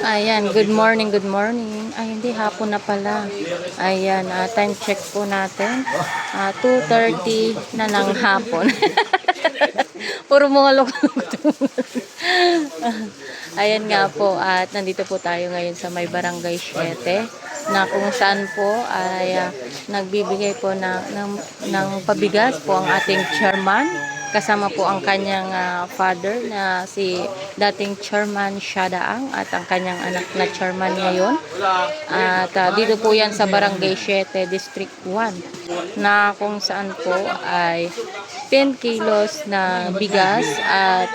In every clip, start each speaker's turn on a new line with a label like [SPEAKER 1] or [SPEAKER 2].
[SPEAKER 1] Ayan, good morning, good morning. Ay, hindi, hapon na pala. Ayan, time check po natin. 2:30 na ng hapon. Puro mga loko-loko. Ayan nga po, at nandito po tayo ngayon sa may Barangay 7 na kung saan po ay nagbibigay po ng pabigas po ang ating chairman. Kasama po ang kanyang father na si dating chairman Shadaang at ang kanyang anak na chairman ngayon. At dito po yan sa Barangay 7, District 1 na kung saan po ay 10 kilos na bigas at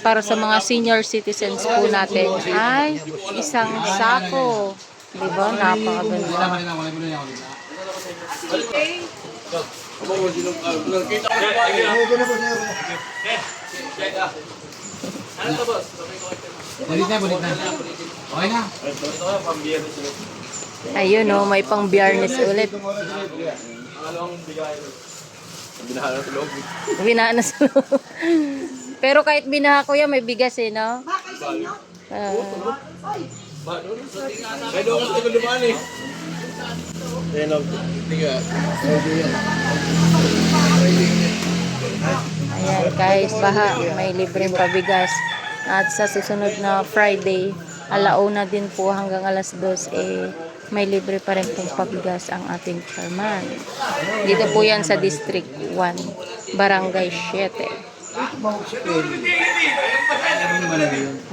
[SPEAKER 1] para sa mga senior citizens po natin ay isang sako. Diba? Napakaganda.
[SPEAKER 2] Bulit na. Okay na.
[SPEAKER 1] Ayun o, may pang biyernes ulit. Binaha na sa loob. Pero kahit binaha ko yan, may bigas eh, no? Ayan, kahit baha, may libreng pabigas. At sa susunod na Friday, alauna din po hanggang alas 2, may libre pa rin pong pabigas ang ating chairman. Dito po yan sa District 1, Barangay 7.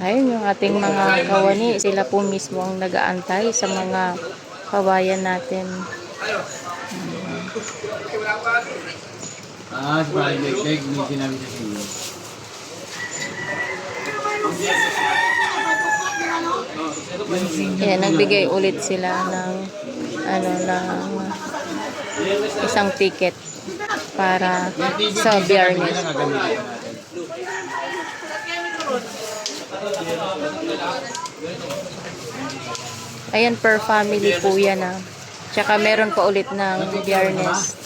[SPEAKER 1] Ayun yung ating mga kawani, sila po mismo ang nag-aantay sa mga kabayan natin.
[SPEAKER 2] Sa Friday, may sinabi sa sinyo.
[SPEAKER 1] Kaya nagbigay ulit sila ng isang ticket para sa biyernes. Ayan, per family po yan . Tsaka meron pa ulit ng biyernes.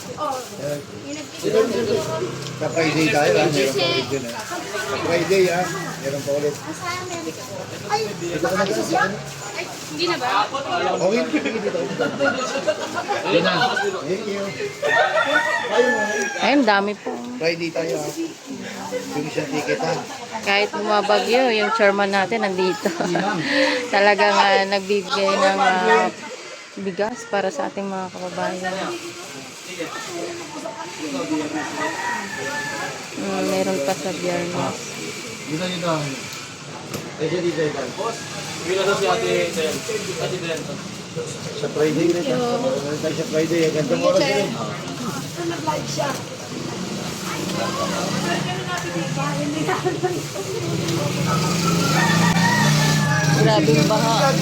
[SPEAKER 3] Sa Friday tayo, meron pa ulit yun . Sa Friday, meron pa ulit.
[SPEAKER 4] Hindi na ba?
[SPEAKER 3] Okay, hindi dito.
[SPEAKER 2] Hindi na.
[SPEAKER 3] Thank you.
[SPEAKER 1] Ayun, dami po.
[SPEAKER 3] Friday tayo, yung isang ticket,
[SPEAKER 1] Kahit bumabagyo, yung chairman natin nandito. Talagang nagbibigay ng bigas para sa ating mga kababayan. Meron pa sa biyernes.
[SPEAKER 2] Dito. Dito.
[SPEAKER 3] sa Friday rin. Meron tayo sa Friday, gandang oras rin.
[SPEAKER 4] Nag-live siya.
[SPEAKER 1] Grabe yung baha.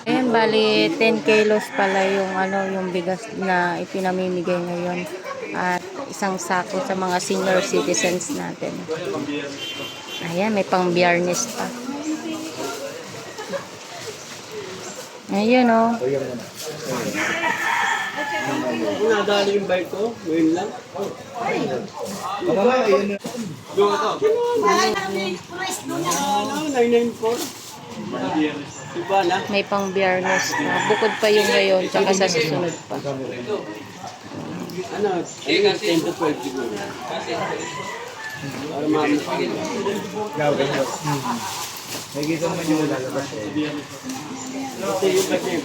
[SPEAKER 1] Ayan, bali 10 kilos pala yung bigas na ipinamimigay ngayon at isang sako sa mga senior citizens natin. Ayan, may pang biyernes pa. Ayun o.
[SPEAKER 5] Nadali yung bike ko, ngayon lang.
[SPEAKER 3] Mama, ayun na.
[SPEAKER 5] Doon ito.
[SPEAKER 4] Mahal namin yung price doon.
[SPEAKER 5] 994. Diba na?
[SPEAKER 1] May pang biyernes pa. Bukod pa yung ngayon, tsaka sa susunod pa.
[SPEAKER 5] Ano, 10 to 12 siguro. Para maamis ko.
[SPEAKER 3] Nakikita naman yung lalabas eh.
[SPEAKER 5] Ito yung bike na yun.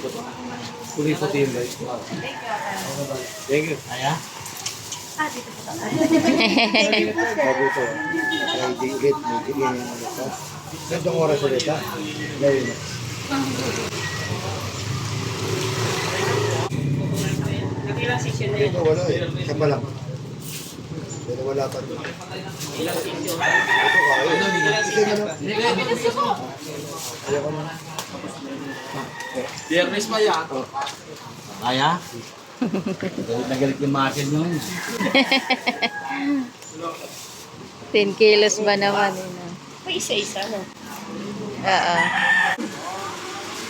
[SPEAKER 3] Puti-puti yung bike. Thank you.
[SPEAKER 2] Aya?
[SPEAKER 3] Sabi ko, Friday ulit, may tigyan yung ulit. Gandang oras ulit ha. Ngayon na. Ito wala eh. Isa pa lang. Pero wala pa rin. Ito kaya. Isa na lang. Ayaw ko na.
[SPEAKER 2] Biyernes pa yan. Aya? Galit na galit yung market nyo.
[SPEAKER 1] 10 kilos ba naman?
[SPEAKER 4] May isa-isa, no?
[SPEAKER 1] Oo.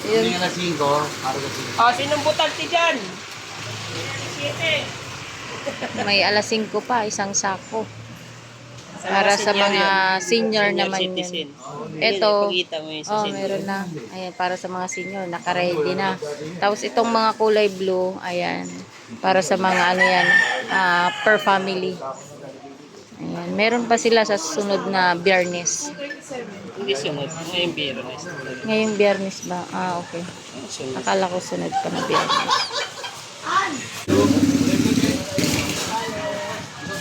[SPEAKER 2] Hindi nga na 5. Para sa 5.
[SPEAKER 4] Oh, sinong butante dyan? 7.
[SPEAKER 1] May alas 5 pa, isang sako. Para sa mga senior naman yun. Ito, meron na. Ayan, para sa mga senior, naka-ready na. Tapos itong mga kulay blue, ayan, para sa mga ano yan, per family. Ayan, meron pa sila sa sunod na Biyernes.
[SPEAKER 6] Hindi sunod. Ngayong Biyernes.
[SPEAKER 1] Ngayong Biyernes ba? Okay. Akala ko sunod pa na Biyernes.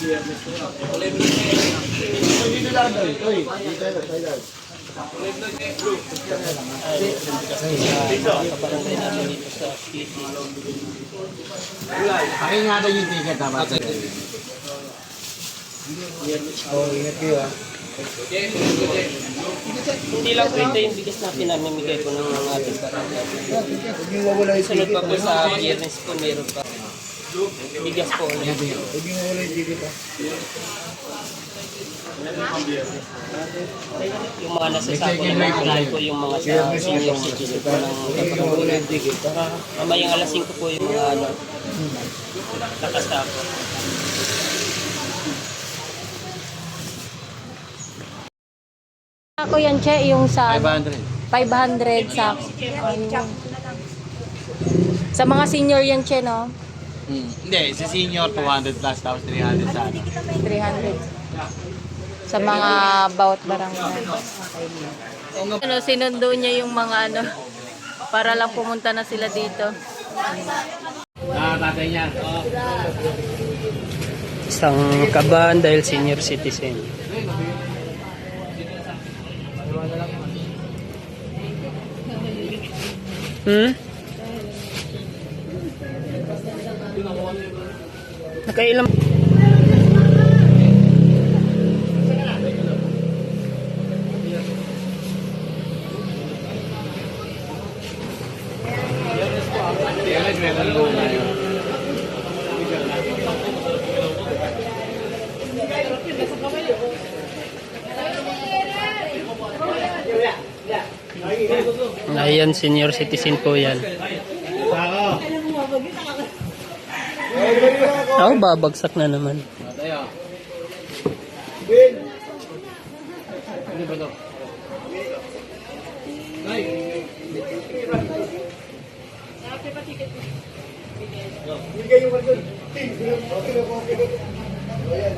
[SPEAKER 3] Dito lang daw. Dito lang.
[SPEAKER 6] Kabarangay namin dito sa PT.
[SPEAKER 2] Pakingatan yung ticket ha.
[SPEAKER 3] Ingat kayo ha.
[SPEAKER 6] Hindi lang po ito yung bigas na pinamimigay ko ng mga ating barangay.
[SPEAKER 3] Huwag niyo mawala yung
[SPEAKER 6] Sunod
[SPEAKER 3] ticket.
[SPEAKER 6] pa po sa Biyernes po, meron pa. Bigas po ulit.
[SPEAKER 3] Huwag niyo mawala yung ticket ha.
[SPEAKER 6] Yung mga nasasako naman po lang po yung mga sa senior citizen po ng kabarangay. Mamayang alas 5 po yung mga ano, nakasako.
[SPEAKER 1] Ako yan, Che, yung sa
[SPEAKER 2] 500.
[SPEAKER 1] 500 sa sa mga senior yan, Che, no?
[SPEAKER 2] Hindi, si senior 200 plus tapos 300 sa ano.
[SPEAKER 1] 300. Sa mga bawat barangay. Ano, sinundo niya yung mga ano, para lang pumunta na sila dito.
[SPEAKER 2] Tatay niya.
[SPEAKER 6] Isang kabahan dahil senior citizen. Nakailam. Ayan, senior citizen po yan. Ako, babagsak na naman.
[SPEAKER 2] Ano ba to?
[SPEAKER 3] Bigay yung wala. Okay. Ayan.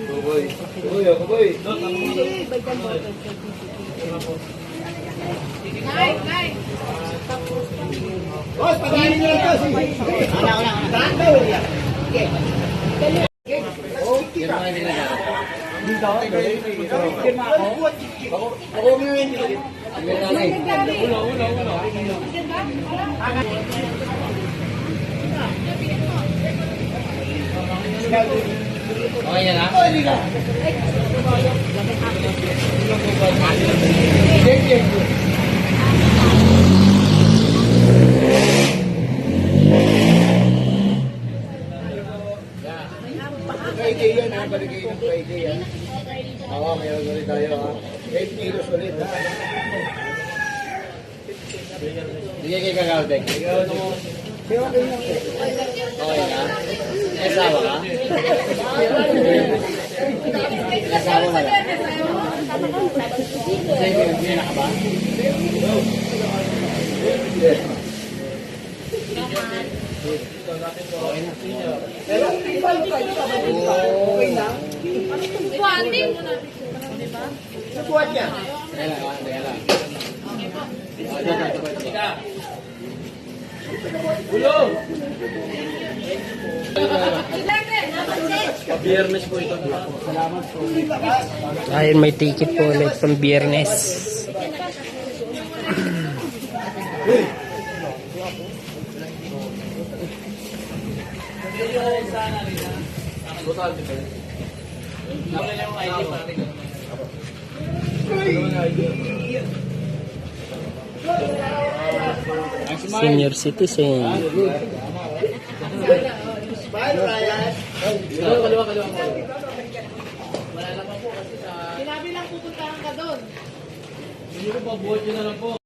[SPEAKER 3] Kuboy. Boss, pagaling nyo lang kasi.
[SPEAKER 2] Okay yan ha?
[SPEAKER 3] Friday yan ha, baligay ng Friday yan. Oo, mayroon ulit tayo ha. 8 kilos ulit ha.
[SPEAKER 2] Hindi kayo kagawdek. Okay na? May asawa ka? May asawa ka lang? Hindi na ka ba?
[SPEAKER 3] Okay na. Subuhat niya.
[SPEAKER 2] Kaya lang.
[SPEAKER 6] Biyernes po ito. Ayun, may ticket po ulit from Biyernes. Senior citizen.
[SPEAKER 4] Sinabi lang pupuntahan ka doon.
[SPEAKER 2] Siguro pabuhat nyo na lang po.